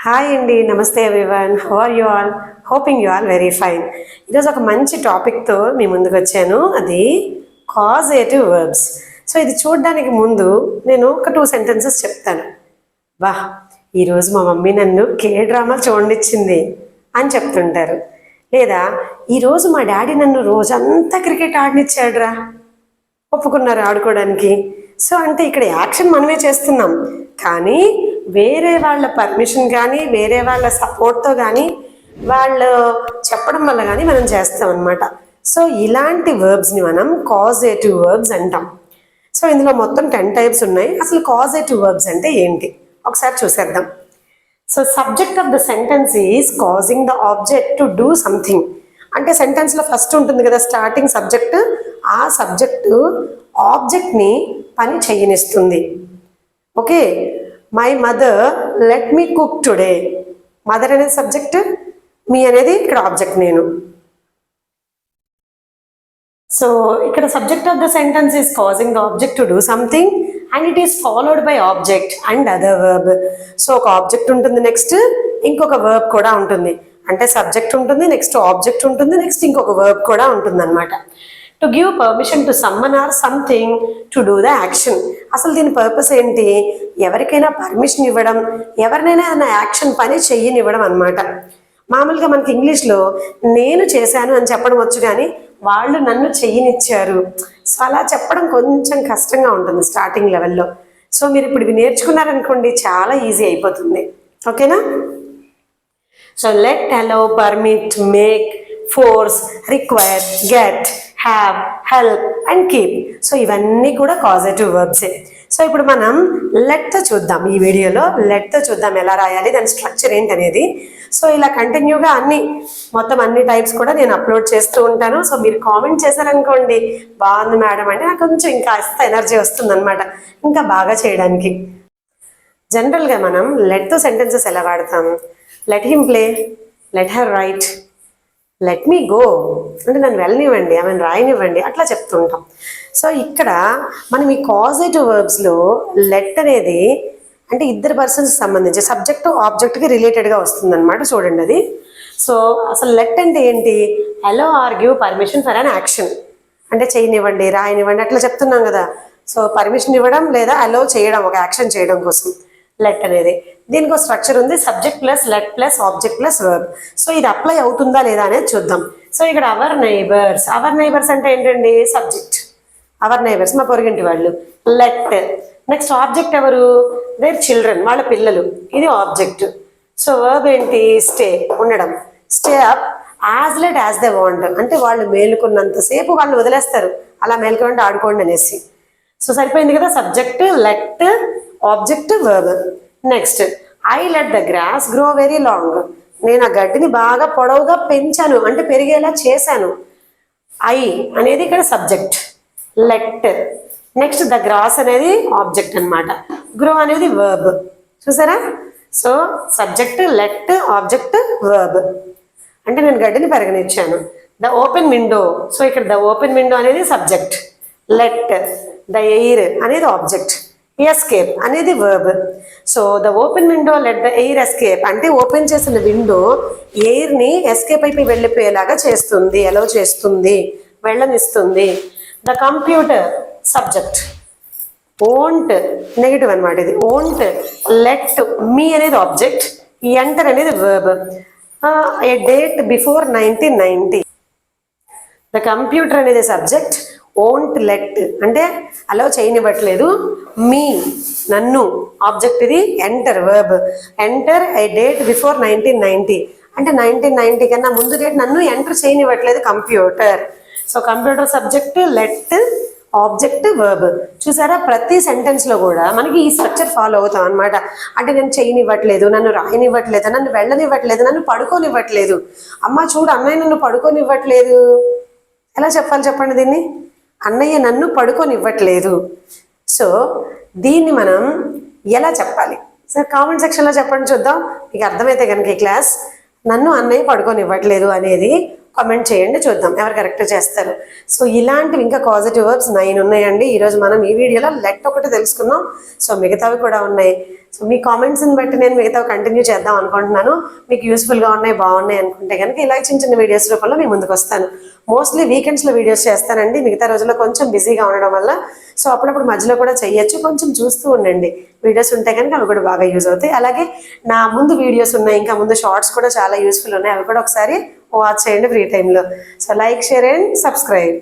Hi అండి, నమస్తే everyone. How are you all? Hoping you all very fine. ఈరోజు ఒక మంచి టాపిక్తో మీ ముందుకు వచ్చాను. అది కాజేటివ్ వర్బ్స్. సో ఇది చూడడానికి ముందు నేను ఒక 2 సెంటెన్సెస్ చెప్తాను. వాహ్, ఈరోజు మా మమ్మీ నన్ను డ్రామా చూడనిచ్చింది అని చెప్తుంటారు. లేదా ఈరోజు మా డాడీ నన్ను రోజంతా క్రికెట్ ఆడనిచ్చాడురా, ఒప్పుకున్నారు ఆడుకోవడానికి. సో అంటే ఇక్కడ యాక్షన్ మనమే చేస్తున్నాం, కానీ వేరే వాళ్ళ పర్మిషన్ కానీ వేరే వాళ్ళ సపోర్ట్తో కానీ వాళ్ళు చెప్పడం వల్ల కానీ మనం చేస్తాం అనమాట. సో ఇలాంటి వర్బ్స్ని మనం కాజేటివ్ వర్బ్స్ అంటాం. సో ఇందులో మొత్తం 10 టైప్స్ ఉన్నాయి. అసలు కాజేటివ్ వర్బ్స్ అంటే ఏంటి ఒకసారి చూసేద్దాం. So subject of the sentence is causing the object to do something. అంటే సెంటెన్స్లో ఫస్ట్ ఉంటుంది కదా స్టార్టింగ్ సబ్జెక్ట్, ఆ సబ్జెక్టు ఆబ్జెక్ట్ని పని చేయనిస్తుంది. Okay, my mother let me cook today. Mother అనేది సబ్జెక్ట్, మీ అనేది ఇక్కడ ఆబ్జెక్ట్ నేను. సో ఇక్కడ subject of the sentence is causing the object to do something and it is followed by object and other verb. So ఒక object ఉంటుంది, next ఇంకొక verb కూడా ఉంటుంది. అంటే సబ్జెక్ట్ ఉంటుంది, నెక్స్ట్ ఆబ్జెక్ట్ ఉంటుంది, నెక్స్ట్ ఇంకొక వర్బ్ కూడా ఉంటుంది అనమాట. To give permission to someone or something to do the action. అసలు దీని పర్పస్ ఏంటి? ఎవరికైనా పర్మిషన్ ఇవ్వడం, ఎవరినైనా యాక్షన్ పని చెయ్యనివ్వడం అనమాట. మామూలుగా మనకి ఇంగ్లీష్లో నేను చేశాను అని చెప్పడం వచ్చు, కానీ వాళ్ళు నన్ను చెయ్యనిచ్చారు. సో అలా చెప్పడం కొంచెం కష్టంగా ఉంటుంది స్టార్టింగ్ లెవెల్లో. సో మీరు ఇప్పుడు ఇవి నేర్చుకున్నారనుకోండి, చాలా ఈజీ అయిపోతుంది. ఓకేనా? So let, allow, permit, make, force, require, get, have, help and keep. So ఇవన్నీ కూడా కాజేటివ్ వర్బ్సే. సో ఇప్పుడు మనం లెట్తో చూద్దాం. ఈ వీడియోలో లెట్తో చూద్దాం ఎలా రాయాలి, దాని స్ట్రక్చర్ ఏంటనేది. సో ఇలా కంటిన్యూగా మొత్తం అన్ని టైప్స్ కూడా నేను అప్లోడ్ చేస్తూ ఉంటాను. సో మీరు కామెంట్ చేశారనుకోండి, బాగుంది మేడం అంటే నాకు కొంచెం ఇంకా ఎనర్జీ వస్తుంది అనమాట ఇంకా బాగా చేయడానికి. జనరల్గా మనం లెట్తో సెంటెన్సెస్ ఎలా వాడతాం? Let him play, let her right, let me go అంటే నన్ను వెళ్ళనివ్వండి, ఆమెను రాయనివ్వండి, అట్లా చెప్తుంటాం. సో ఇక్కడ మనం ఈ కాజేటివ్ వర్బ్స్లో లెట్ అనేది అంటే ఇద్దరు పర్సన్స్ సంబంధించి సబ్జెక్టు ఆబ్జెక్ట్కి రిలేటెడ్గా వస్తుంది అనమాట. చూడండి అది. సో అసలు లెట్ అంటే ఏంటి? Allow or give permission for an action. అంటే చేయనివ్వండి, రాయనివ్వండి అట్లా చెప్తున్నాం కదా. సో పర్మిషన్ ఇవ్వడం లేదా అలో చేయడం, ఒక యాక్షన్ చేయడం కోసం లెట్ అనేది. దీనికి ఒక స్ట్రక్చర్ ఉంది, subject plus let plus object plus verb. So ఇది అప్లై అవుతుందా లేదా అనేది చూద్దాం. సో ఇక్కడ అవర్ నైబర్స్, అవర్ నైబర్స్ అంటే ఏంటండి? సబ్జెక్ట్. అవర్ నైబర్స్ మా పొరుగింటి వాళ్ళు, లెట్. నెక్స్ట్ ఆబ్జెక్ట్ ఎవరు? దేర్ చిల్డ్రన్, వాళ్ళ పిల్లలు, ఇది ఆబ్జెక్ట్. సో వర్బ్ ఏంటి? స్టే, ఉండడం. Stay up as let as they want, అంటే వాళ్ళు మేలుకున్నంతసేపు వాళ్ళు వదిలేస్తారు, అలా మేలుకోండి ఆడుకోండి అనేసి. సో సరిపోయింది కదా, subject, let, object, verb. Next I let the grass grow very long. నేను ఆ గడ్డిని బాగా పొడవుగా పెంచాను అంటే పెరిగేలా చేశాను. ఐ అనేది ఇక్కడ subject, let. Next the grass అనేది ఆబ్జెక్ట్ అనమాట, గ్రో అనేది వర్బ్. చూసారా? So subject, let, object, verb. అంటే నేను గడ్డిని పెరగనిచ్చాను. ద ఓపెన్ విండో, సో ఇక్కడ ద ఓపెన్ విండో అనేది సబ్జెక్ట్, లెట్. ద ఎయిర్ అనేది ఆబ్జెక్ట్, ఎస్కేప్ అనేది verb. So the open window let the air escape అంటే ఓపెన్ చేసిన విండో ఎయిర్ని ఎస్కేప్ అయిపోయి వెళ్ళిపోయేలాగా చేస్తుంది, అలౌ చేస్తుంది, వెళ్ళనిస్తుంది. The computer subject, won't negative అనమాట ఇది, ఓంట్. లెట్ మీ అనేది ఆబ్జెక్ట్, ఎంటర్ అనేది verb. A date before 1990. The computer అనేది సబ్జెక్ట్, ఓంట్ లెట్ అంటే అలౌ చేయనివ్వట్లేదు, మీ నన్ను ఆబ్జెక్ట్, ఇది enter verb. Enter a date before 1990 అంటే 1990 కన్నా ముందు డేట్ నన్ను ఎంటర్ చేయనివ్వట్లేదు computer. So computer subject, let, object, verb. చూసారా? ప్రతి సెంటెన్స్లో కూడా మనకి ఈ స్ట్రక్చర్ ఫాలో అవుతాం అనమాట. అంటే నేను చేయనివ్వట్లేదు, నన్ను రాయనివ్వట్లేదు, నన్ను వెళ్ళనివ్వట్లేదు, నన్ను పడుకోనివ్వట్లేదు. అమ్మ చూడు, అన్నయ్య నన్ను పడుకోనివ్వట్లేదు. ఎలా చెప్పాలి చెప్పండి దీన్ని? అన్నయ్య నన్ను పడుకోనివ్వట్లేదు. సో దీన్ని మనం ఎలా చెప్పాలి? సార్ కామెంట్ సెక్షన్లో చెప్పండి చూద్దాం. మీకు అర్థమైతే కనుక ఈ క్లాస్ నన్ను అన్నయ్య పడుకోనివ్వట్లేదు అనేది కామెంట్ చేయండి, చూద్దాం ఎవరు కరెక్ట్ చేస్తారు. సో ఇలాంటివి ఇంకా కాజిటివ్ వర్బ్స్ 9 ఉన్నాయండి. ఈరోజు మనం ఈ వీడియోలో లెట్ ఒకటి తెలుసుకున్నాం. సో మిగతావి కూడా ఉన్నాయి. సో మీ కామెంట్స్ని బట్టి నేను మిగతా కంటిన్యూ చేద్దాం అనుకుంటున్నాను. మీకు యూస్ఫుల్గా ఉన్నాయి, బాగున్నాయి అనుకుంటే కనుక ఇలా చిన్న చిన్న వీడియోస్ రూపంలో మీ ముందుకు వస్తాను. మోస్ట్లీ వీకెండ్స్లో వీడియోస్ చేస్తానండి, మిగతా రోజుల్లో కొంచెం బిజీగా ఉండడం వల్ల. సో అప్పుడప్పుడు మధ్యలో కూడా చెయ్యొచ్చు, కొంచెం చూస్తూ ఉండండి. వీడియోస్ ఉంటే కనుక అవి కూడా బాగా యూజ్ అవుతాయి. అలాగే నా ముందు వీడియోస్ ఉన్నాయి, ఇంకా ముందు షార్ట్స్ కూడా చాలా యూస్ఫుల్ ఉన్నాయి, అవి కూడా ఒకసారి వాచ్ చేయండి ఫ్రీ టైంలో. So like, share and subscribe.